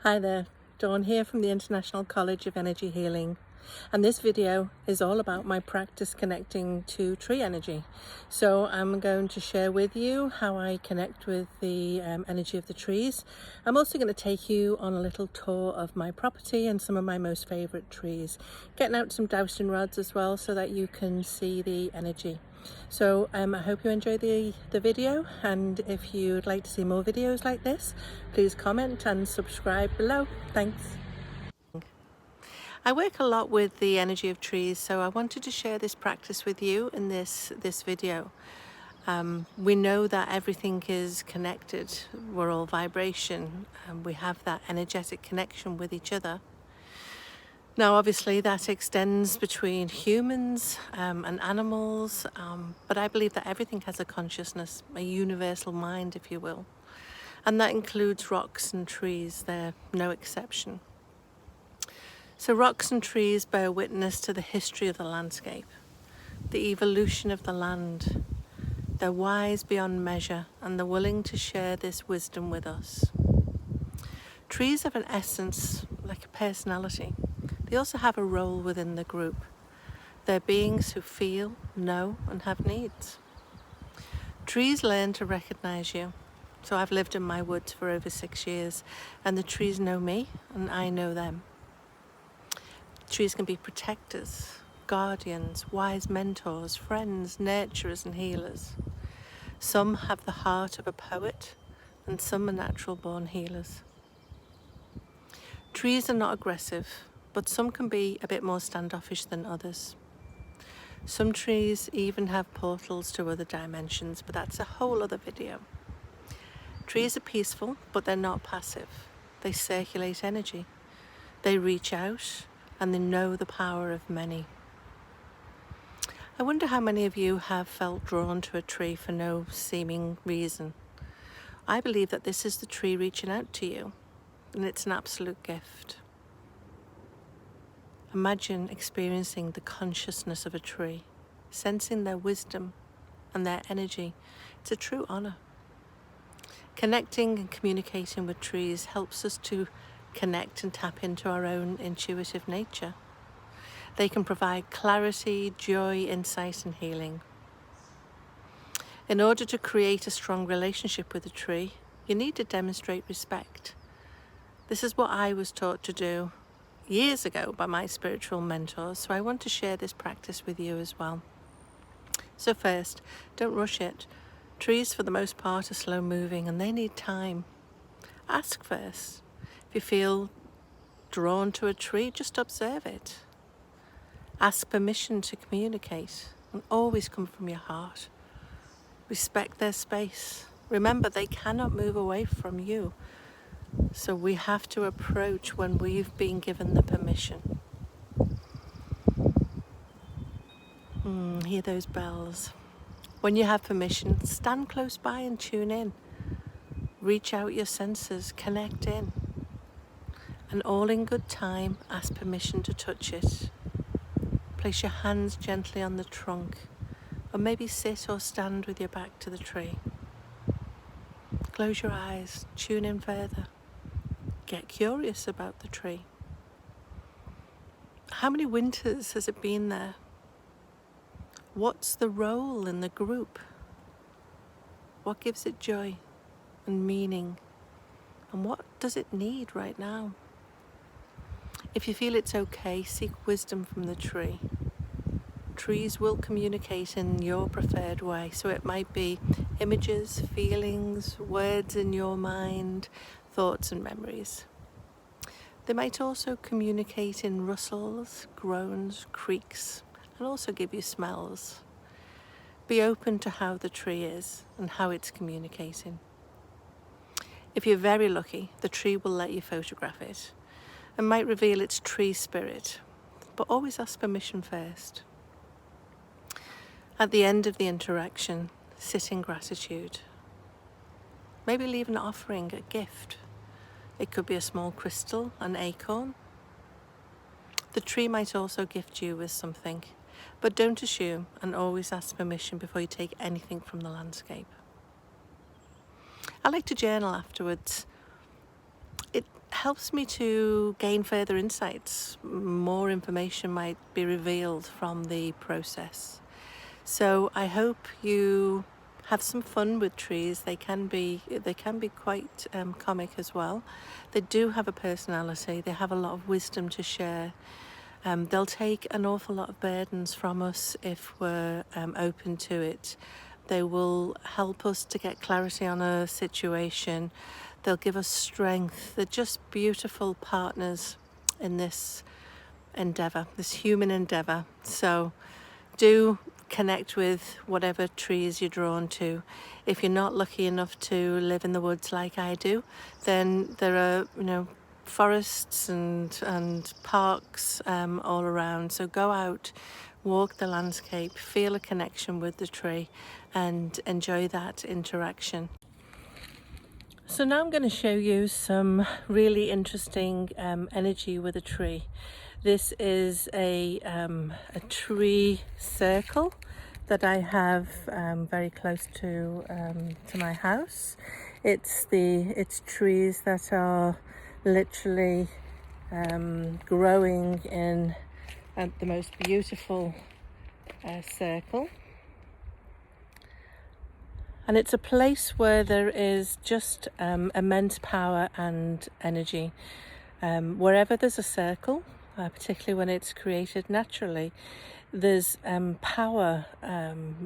Hi there, Dawn here from the International College of Energy Healing, and this video is all about my practice connecting to tree energy. So I'm going to share with you how I connect with the energy of the trees. I'm also going to take you on a little tour of my property and some of my most favourite trees, getting out some dowsing rods as well so that you can see the energy. So I hope you enjoy the video, and if you'd like to see more videos like this, please comment and subscribe below. Thanks. I work a lot with the energy of trees, so I wanted to share this practice with you in this video. We know that everything is connected. We're all vibration, and we have that energetic connection with each other. Now, obviously, that extends between humans and animals, but I believe that everything has a consciousness, a universal mind, if you will. And that includes rocks and trees, they're no exception. So rocks and trees bear witness to the history of the landscape, the evolution of the land. They're wise beyond measure, and they're willing to share this wisdom with us. Trees have an essence, like a personality. They also have a role within the group. They're beings who feel, know, and have needs. Trees learn to recognize you. So I've lived in my woods for over 6 years, and the trees know me, and I know them. Trees can be protectors, guardians, wise mentors, friends, nurturers, and healers. Some have the heart of a poet, and some are natural-born healers. Trees are not aggressive, but some can be a bit more standoffish than others. Some trees even have portals to other dimensions, but that's a whole other video. Trees are peaceful, but they're not passive. They circulate energy. They reach out, and they know the power of many. I wonder how many of you have felt drawn to a tree for no seeming reason. I believe that this is the tree reaching out to you, and it's an absolute gift. Imagine experiencing the consciousness of a tree, sensing their wisdom and their energy. It's a true honor. Connecting and communicating with trees helps us to connect and tap into our own intuitive nature. They can provide clarity, joy, insight, and healing. In order to create a strong relationship with a tree, you need to demonstrate respect. This is what I was taught to do years ago by my spiritual mentors, so I want to share this practice with you as well. So first, don't rush it. Trees, for the most part, are slow moving and they need time. Ask first. If you feel drawn to a tree, just observe it. Ask permission to communicate, and always come from your heart. Respect their space. Remember, they cannot move away from you. So we have to approach when we've been given the permission. Hear those bells. When you have permission, stand close by and tune in. Reach out your senses, connect in. And all in good time, ask permission to touch it. Place your hands gently on the trunk, or maybe sit or stand with your back to the tree. Close your eyes, tune in further. Get curious about the tree. How many winters has it been there? What's the role in the group? What gives it joy and meaning? And what does it need right now? If you feel it's okay, seek wisdom from the tree. Trees will communicate in your preferred way, so it might be images, feelings, words in your mind, thoughts and memories. They might also communicate in rustles, groans, creaks, and also give you smells. Be open to how the tree is and how it's communicating. If you're very lucky, the tree will let you photograph it and might reveal its tree spirit, but always ask permission first. At the end of the interaction, sit in gratitude. Maybe leave an offering, a gift. It could be a small crystal, an acorn. The tree might also gift you with something, but don't assume, and always ask permission before you take anything from the landscape. I like to journal afterwards. It helps me to gain further insights. More information might be revealed from the process. So I hope you have some fun with trees. They can be quite comic as well. They do have a personality. They have a lot of wisdom to share. They'll take an awful lot of burdens from us if we're open to it. They will help us to get clarity on a situation. They'll give us strength. They're just beautiful partners in this endeavour, this human endeavour. So do connect with whatever trees you're drawn to. If you're not lucky enough to live in the woods like I do, then there are, forests and parks all around. So go out, walk the landscape, feel a connection with the tree, and enjoy that interaction. So now I'm going to show you some really interesting energy with a tree. This is a tree circle that I have very close to my house. It's trees that are literally growing in the most beautiful circle. And it's a place where there is just immense power and energy. Wherever there's a circle, particularly when it's created naturally, there's power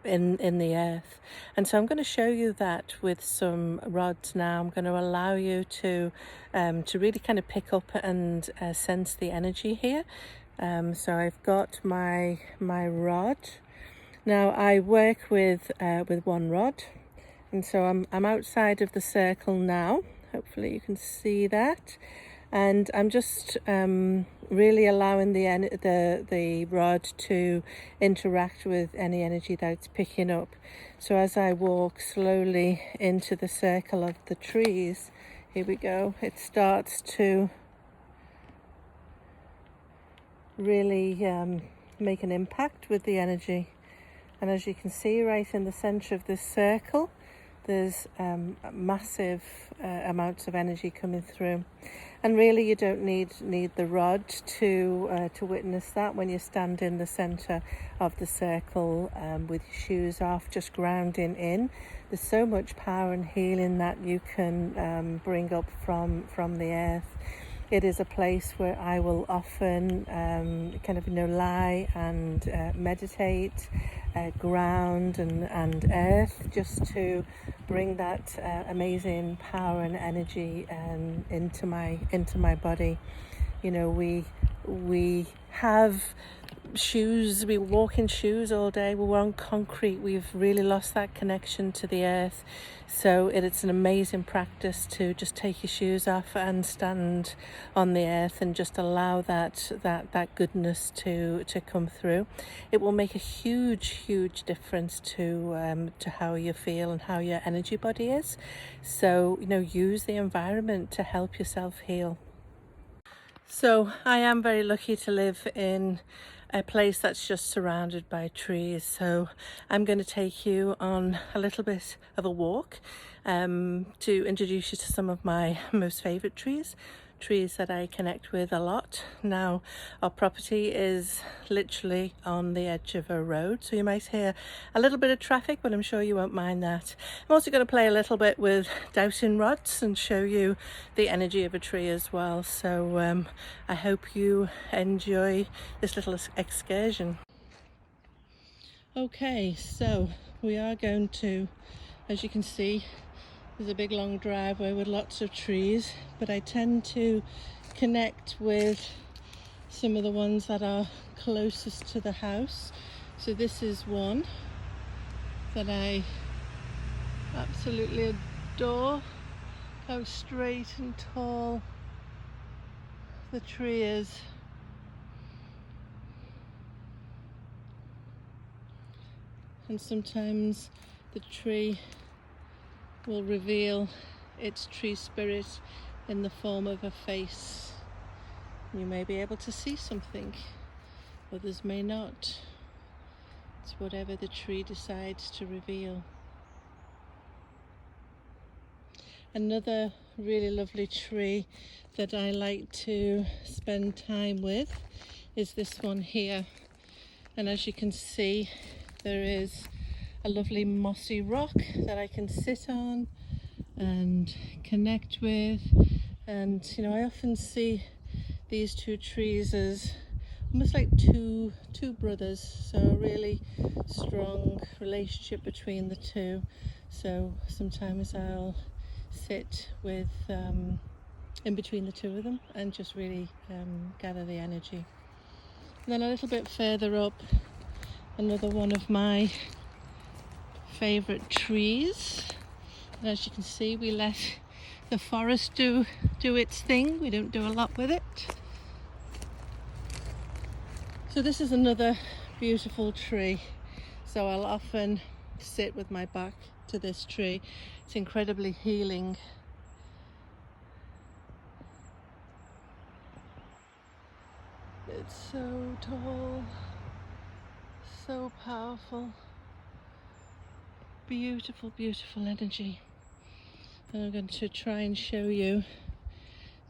in the earth. And so I'm going to show you that with some rods now. I'm going to allow you to really kind of pick up and sense the energy here. So I've got my rod. Now I work with one rod. And so I'm outside of the circle now. Hopefully you can see that. And I'm just really allowing the rod to interact with any energy that it's picking up. So as I walk slowly into the circle of the trees, here we go, it starts to really make an impact with the energy. And as you can see right in the center of this circle, there's massive amounts of energy coming through, and really you don't need the rod to witness that. When you stand in the center of the circle with your shoes off, just grounding in, there's so much power and healing that you can bring up from the earth. It is a place where I will often lie and meditate, ground and earth, just to bring that amazing power and energy into my body. We have shoes, we walk in shoes all day, we're on concrete, we've really lost that connection to the earth. So it's an amazing practice to just take your shoes off and stand on the earth and just allow that goodness to come through. It will make a huge difference to how you feel and how your energy body is. So use the environment to help yourself heal. So I am very lucky to live in a place that's just surrounded by trees. So I'm going to take you on a little bit of a walk to introduce you to some of my most favourite trees that I connect with a lot. Now, our property is literally on the edge of a road, so you might hear a little bit of traffic, but I'm sure you won't mind that. I'm also going to play a little bit with dowsing rods and show you the energy of a tree as well. So I hope you enjoy this little excursion. Okay, so we are going to, as you can see, there's a big long driveway with lots of trees, but I tend to connect with some of the ones that are closest to the house. So this is one that I absolutely adore. How straight and tall the tree is. And sometimes the tree will reveal its tree spirit in the form of a face. You may be able to see something, others may not. It's whatever the tree decides to reveal. Another really lovely tree that I like to spend time with is this one here. And as you can see, there is a lovely mossy rock that I can sit on and connect with. And you know, I often see these two trees as almost like two brothers, so a really strong relationship between the two. So sometimes I'll sit with in between the two of them and just really gather the energy. And then a little bit further up, another one of my favorite trees. And as you can see, we let the forest do its thing. We don't do a lot with it. So this is another beautiful tree. So I'll often sit with my back to this tree. It's incredibly healing. It's so tall, so powerful. Beautiful, beautiful energy. And I'm going to try and show you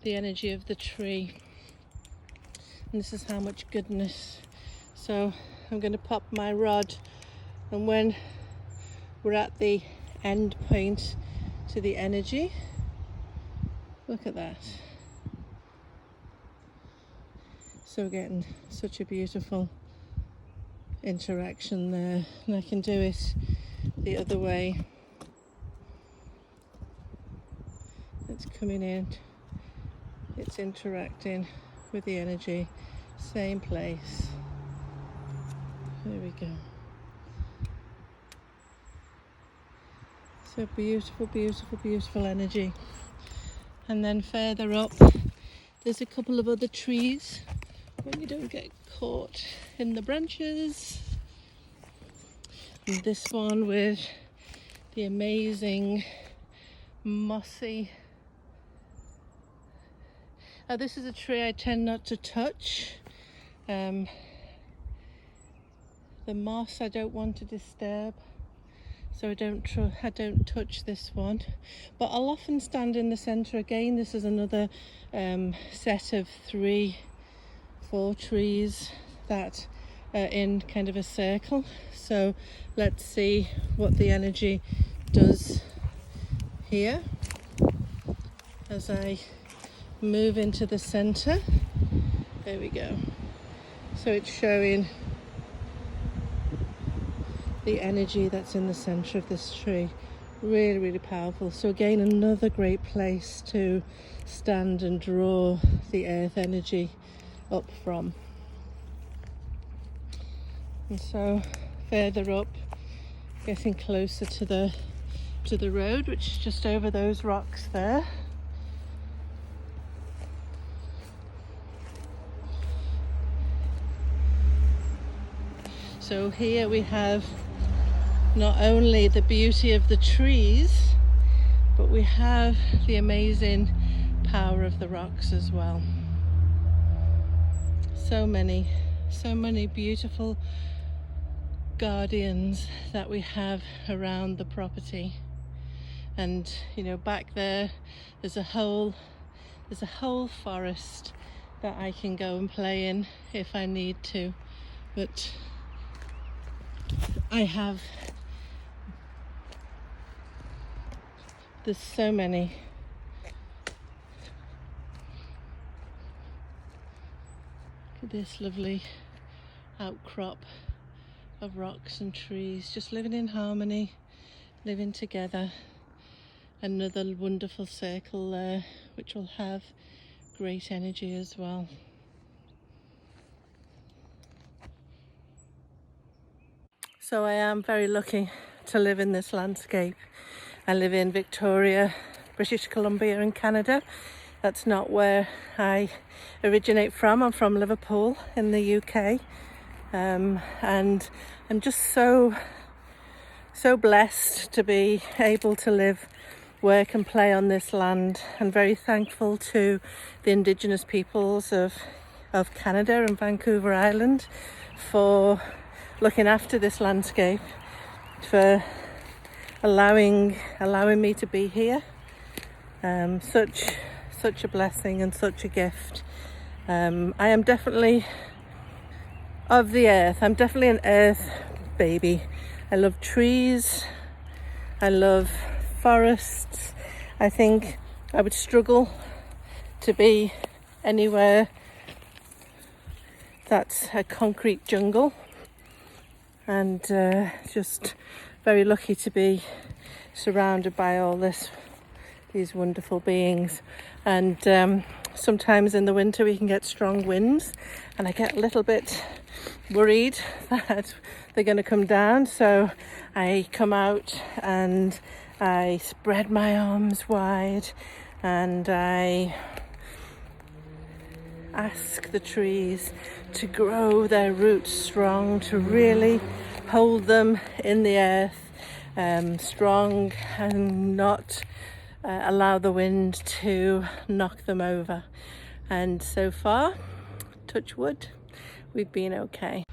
the energy of the tree. And this is how much goodness. So I'm going to pop my rod, and when we're at the end point to the energy, look at that. So we're getting such a beautiful interaction there, and I can do it the other way. It's coming in, it's interacting with the energy, same place. There we go. So beautiful, beautiful, beautiful energy. And then further up, there's a couple of other trees when you don't get caught in the branches. And this one with the amazing mossy. This is a tree I tend not to touch. The moss I don't want to disturb, so I don't touch this one. But I'll often stand in the centre again. This is another set of 4 trees that are in kind of a circle. So let's see what the energy does here as I move into the center. There we go. So it's showing the energy that's in the center of this tree. Really, really powerful. So again, another great place to stand and draw the earth energy up from. And so further up, getting closer to the road, which is just over those rocks there. So here we have not only the beauty of the trees, but we have the amazing power of the rocks as well. So many beautiful guardians that we have around the property. And you know, back there there's a whole forest that I can go and play in if I need to, but there's so many. Look at this lovely outcrop of rocks and trees, just living in harmony, living together. Another wonderful circle there, which will have great energy as well. So I am very lucky to live in this landscape. I live in Victoria, British Columbia in Canada. That's not where I originate from. I'm from Liverpool in the UK. And I'm just so blessed to be able to live, work and play on this land. I'm very thankful to the Indigenous peoples of Canada and Vancouver Island for looking after this landscape, for allowing me to be here, Such a blessing and such a gift. I am definitely of the earth. I'm definitely an earth baby. I love trees. I love forests. I think I would struggle to be anywhere that's a concrete jungle, and just very lucky to be surrounded by all these wonderful beings. And sometimes in the winter we can get strong winds, and I get a little bit worried that they're going to come down, so I come out and I spread my arms wide and I ask the trees to grow their roots strong, to really hold them in the earth strong, and not allow the wind to knock them over. And so far, touch wood, we've been okay.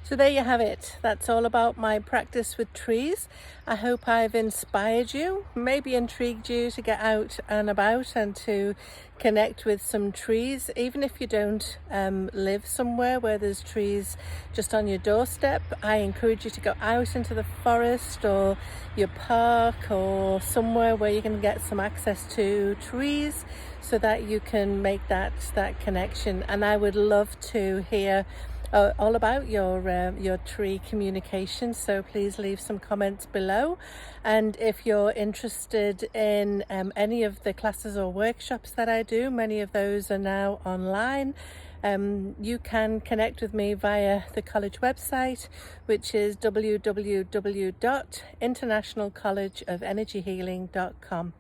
So there you have it. That's all about my practice with trees. I hope I've inspired you, maybe intrigued you to get out and about and to connect with some trees. Even if you don't live somewhere where there's trees just on your doorstep, I encourage you to go out into the forest or your park or somewhere where you can get some access to trees so that you can make that connection. And I would love to hear all about your tree communication, so please leave some comments below. And if you're interested in any of the classes or workshops that I do, many of those are now online. You can connect with me via the college website, which is www.internationalcollegeofenergyhealing.com.